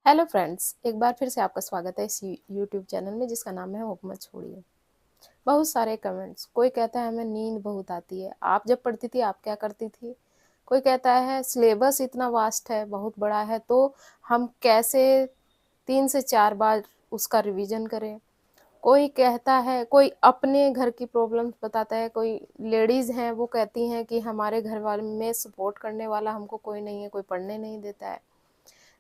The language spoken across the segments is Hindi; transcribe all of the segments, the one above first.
हेलो फ्रेंड्स, एक बार फिर से आपका स्वागत है इस यूट्यूब चैनल में जिसका नाम है हुकूमत छोड़िए। बहुत सारे कमेंट्स, कोई कहता है हमें नींद बहुत आती है, आप जब पढ़ती थी आप क्या करती थी? कोई कहता है सिलेबस इतना वास्ट है, बहुत बड़ा है, तो हम कैसे 3 से 4 बार उसका रिवीजन करें? कोई कहता है, कोई अपने घर की प्रॉब्लम्स बताता है, कोई लेडीज़ हैं वो कहती हैं कि हमारे घर वाले में सपोर्ट करने वाला हमको कोई नहीं है, कोई पढ़ने नहीं देता है।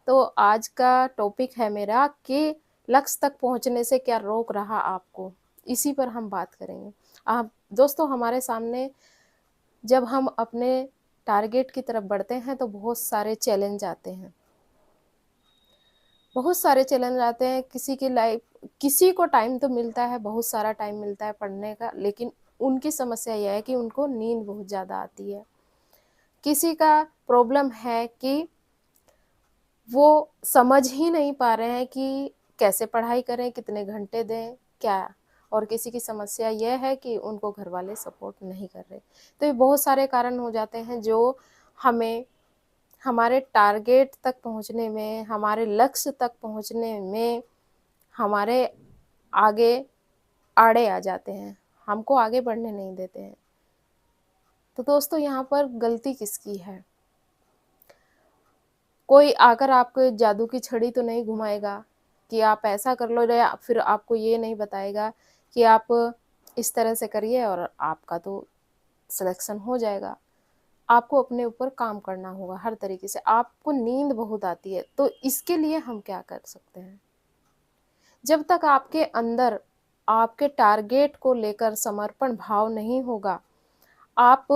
तो आज का टॉपिक है मेरा कि लक्ष्य तक पहुंचने से क्या रोक रहा आपको, इसी पर हम बात करेंगे। आप दोस्तों, हमारे सामने जब हम अपने टारगेट की तरफ बढ़ते हैं तो बहुत सारे चैलेंज आते हैं। बहुत सारे चैलेंज आते हैं। किसी को टाइम तो मिलता है, बहुत सारा टाइम मिलता है पढ़ने का, लेकिन उनकी समस्या यह है कि उनको नींद बहुत ज़्यादा आती है। किसी का प्रॉब्लम है कि वो समझ ही नहीं पा रहे हैं कि कैसे पढ़ाई करें, कितने घंटे दें, क्या। और किसी की समस्या यह है कि उनको घर वाले सपोर्ट नहीं कर रहे। तो ये बहुत सारे कारण हो जाते हैं जो हमें हमारे टारगेट तक पहुंचने में, हमारे लक्ष्य तक पहुंचने में, हमारे आगे आड़े आ जाते हैं, हमको आगे बढ़ने नहीं देते हैं। तो दोस्तों, यहाँ पर गलती किसकी है? कोई आकर आपको जादू की छड़ी तो नहीं घुमाएगा कि आप ऐसा कर लो, या फिर आपको ये नहीं बताएगा कि आप इस तरह से करिए और आपका तो सिलेक्शन हो जाएगा। आपको अपने ऊपर काम करना होगा हर तरीके से। आपको नींद बहुत आती है, तो इसके लिए हम क्या कर सकते हैं? जब तक आपके अंदर आपके टारगेट को लेकर समर्पण भाव नहीं होगा, आप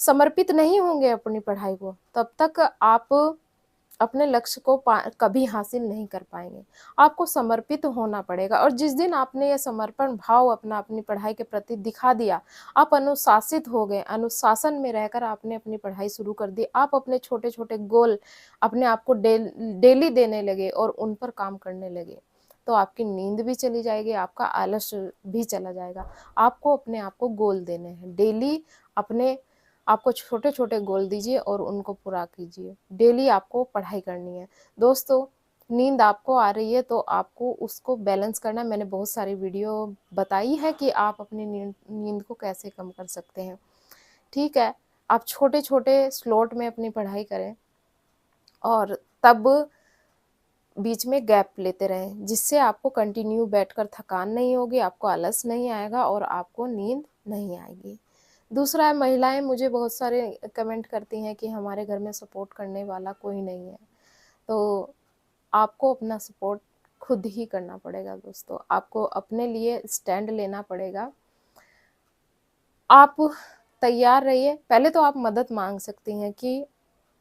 समर्पित नहीं होंगे अपनी पढ़ाई को, तब तक आप अपने लक्ष्य को कभी हासिल नहीं कर पाएँगे। आपको समर्पित होना पड़ेगा, और जिस दिन आपने ये समर्पण भाव अपनी पढ़ाई के प्रति दिखा दिया, आप अनुशासित हो गए, अनुशासन में रहकर आपने अपनी पढ़ाई शुरू कर दी, आप अपने छोटे-छोटे गोल अपने आप को डेली देने लगे और उन पर काम करने लगे, तो आपकी नींद भी चली जाएगी, आपका आलस्य भी चला जाएगा। आपको अपने आप को गोल देने हैं, डेली अपने आपको छोटे-छोटे गोल दीजिए और उनको पूरा कीजिए। डेली आपको पढ़ाई करनी है। दोस्तों, नींद आपको आ रही है तो आपको उसको बैलेंस करना है। मैंने बहुत सारी वीडियो बताई है कि आप अपनी नींद नींद को कैसे कम कर सकते हैं। ठीक है, आप छोटे-छोटे स्लॉट में अपनी पढ़ाई करें और तब बीच में गैप लेते रहें, जिससे आपको कंटिन्यू बैठकर थकान नहीं होगी, आपको आलस नहीं आएगा और आपको नींद नहीं आएगी। दूसरा है, महिलाएँ मुझे बहुत सारे कमेंट करती हैं कि हमारे घर में सपोर्ट करने वाला कोई नहीं है। तो आपको अपना सपोर्ट खुद ही करना पड़ेगा दोस्तों। आपको अपने लिए स्टैंड लेना पड़ेगा। आप तैयार रहिए। पहले तो आप मदद माँग सकती हैं कि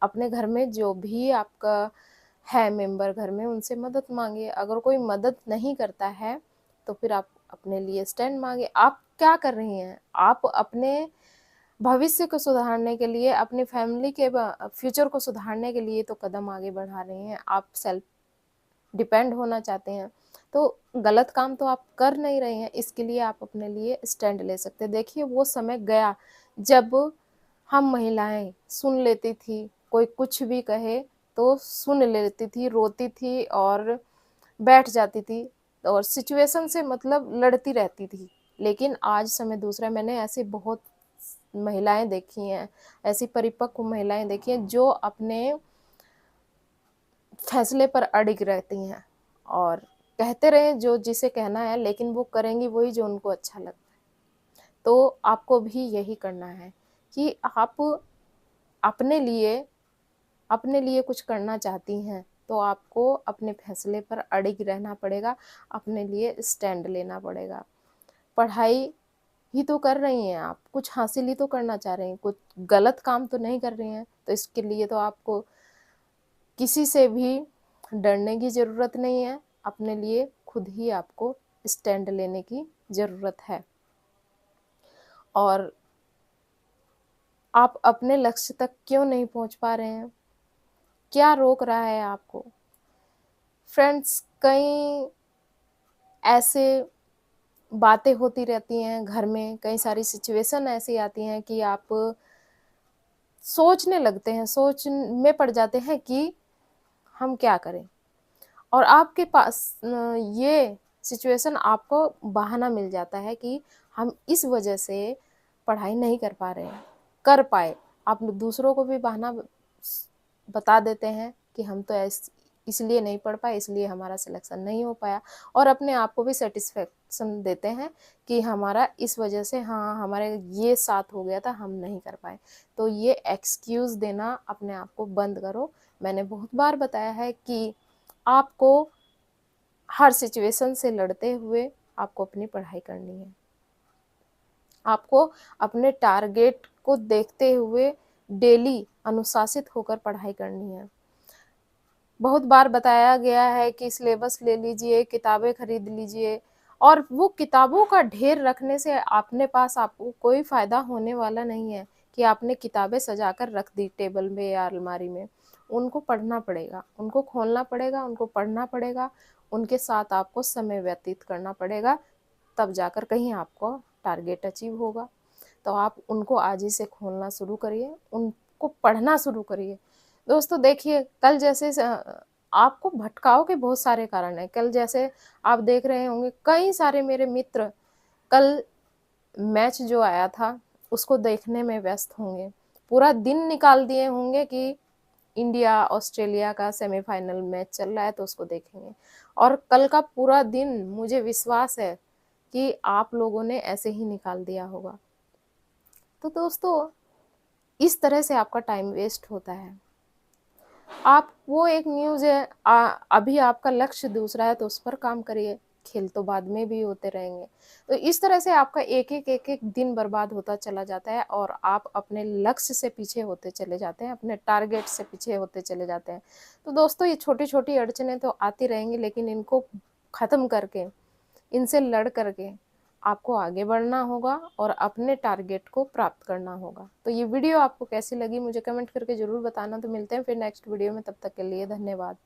अपने घर में जो भी आपका है मेंबर घर में, उनसे मदद माँगिए। अगर कोई मदद नहीं करता है, तो फिर आप अपने लिए स्टैंड माँगिए। आप क्या कर रही हैं? आप अपने भविष्य को सुधारने के लिए, अपनी फैमिली के फ्यूचर को सुधारने के लिए तो कदम आगे बढ़ा रही हैं। आप सेल्फ डिपेंड होना चाहते हैं, तो गलत काम तो आप कर नहीं रहे हैं, इसके लिए आप अपने लिए स्टैंड ले सकते हैं। देखिए, वो समय गया जब हम महिलाएँ सुन लेती थी, कोई कुछ भी कहे तो सुन लेती थी, रोती थी और बैठ जाती थी और सिचुएशन से मतलब लड़ती रहती थी। लेकिन आज समय दूसरा है। मैंने ऐसी बहुत महिलाएँ देखी हैं, ऐसी परिपक्व महिलाएँ देखी हैं जो अपने फैसले पर अडिग रहती हैं और कहते रहें जो जिसे कहना है, लेकिन वो करेंगी वही जो उनको अच्छा लगता है। तो आपको भी यही करना है कि आप अपने लिए अपने लिए कुछ करना चाहती हैं, तो आपको अपने फैसले पर अडिग रहना पड़ेगा, अपने लिए स्टैंड लेना पड़ेगा। पढ़ाई ही तो कर रही हैं आप, कुछ हासिल ही तो करना चाह रही हैं, कुछ गलत काम तो नहीं कर रही हैं, तो इसके लिए तो आपको किसी से भी डरने की ज़रूरत नहीं है, अपने लिए खुद ही आपको स्टैंड लेने की ज़रूरत है। और आप अपने लक्ष्य तक क्यों नहीं पहुँच पा रहे हैं? क्या रोक रहा है आपको? फ्रेंड्स, कई ऐसे बातें होती रहती हैं घर में, कई सारी सिचुएशन ऐसी आती हैं कि आप सोचने लगते हैं, सोच में पड़ जाते हैं कि हम क्या करें? और आपके पास ये सिचुएशन आपको बहाना मिल जाता है कि हम इस वजह से पढ़ाई नहीं कर पा रहे हैं, कर पाए। आप दूसरों को भी बहाना बता देते हैं कि हम तो इसलिए नहीं पढ़ पाए, इसलिए हमारा सिलेक्शन नहीं हो पाया, और अपने आप को भी सेटिस्फेक्शन देते हैं कि हमारा इस वजह से, हाँ, हमारे ये साथ हो गया था, हम नहीं कर पाए। तो ये एक्सक्यूज़ देना अपने आप को बंद करो। मैंने बहुत बार बताया है कि आपको हर सिचुएशन से लड़ते हुए आपको अपनी पढ़ाई करनी है। आपको अपने टारगेट को देखते हुए डेली अनुशासित होकर पढ़ाई करनी है। बहुत बार बताया गया है कि सिलेबस ले लीजिए, किताबें खरीद लीजिए, और वो किताबों का ढेर रखने से अपने पास आपको कोई फ़ायदा होने वाला नहीं है कि आपने किताबें सजा कर रख दी टेबल में या अलमारी में। उनको पढ़ना पड़ेगा, उनको खोलना पड़ेगा, उनको पढ़ना पड़ेगा, उनके साथ आपको समय व्यतीत करना पड़ेगा, तब जाकर कहीं आपको टारगेट अचीव होगा। तो आप उनको आज ही से खोलना शुरू करिए, उनको पढ़ना शुरू करिए। दोस्तों देखिए, कल जैसे आपको भटकाव के बहुत सारे कारण हैं। कल जैसे आप देख रहे होंगे कई सारे मेरे मित्र कल मैच जो आया था उसको देखने में व्यस्त होंगे। पूरा दिन निकाल दिए होंगे कि इंडिया ऑस्ट्रेलिया का सेमीफाइनल मैच चल रहा है तो उसको देखेंगे। और कल का पूरा दिन मुझे विश्वास है कि आप लोगों ने ऐसे ही निकाल दिया होगा। तो दोस्तों, इस तरह से आपका टाइम वेस्ट होता है। आप वो एक न्यूज़ है, अभी आपका लक्ष्य दूसरा है तो उस पर काम करिए, खेल तो बाद में भी होते रहेंगे। तो इस तरह से आपका एक-एक दिन बर्बाद होता चला जाता है और आप अपने लक्ष्य से पीछे होते चले जाते हैं, अपने टारगेट से पीछे होते चले जाते हैं। तो दोस्तों, ये छोटी-छोटी अड़चनें तो आती रहेंगी, लेकिन इनको ख़त्म करके, इनसे लड़ करके आपको आगे बढ़ना होगा और अपने टारगेट को प्राप्त करना होगा। तो ये वीडियो आपको कैसी लगी मुझे कमेंट करके ज़रूर बताना। तो मिलते हैं फिर नेक्स्ट वीडियो में, तब तक के लिए धन्यवाद।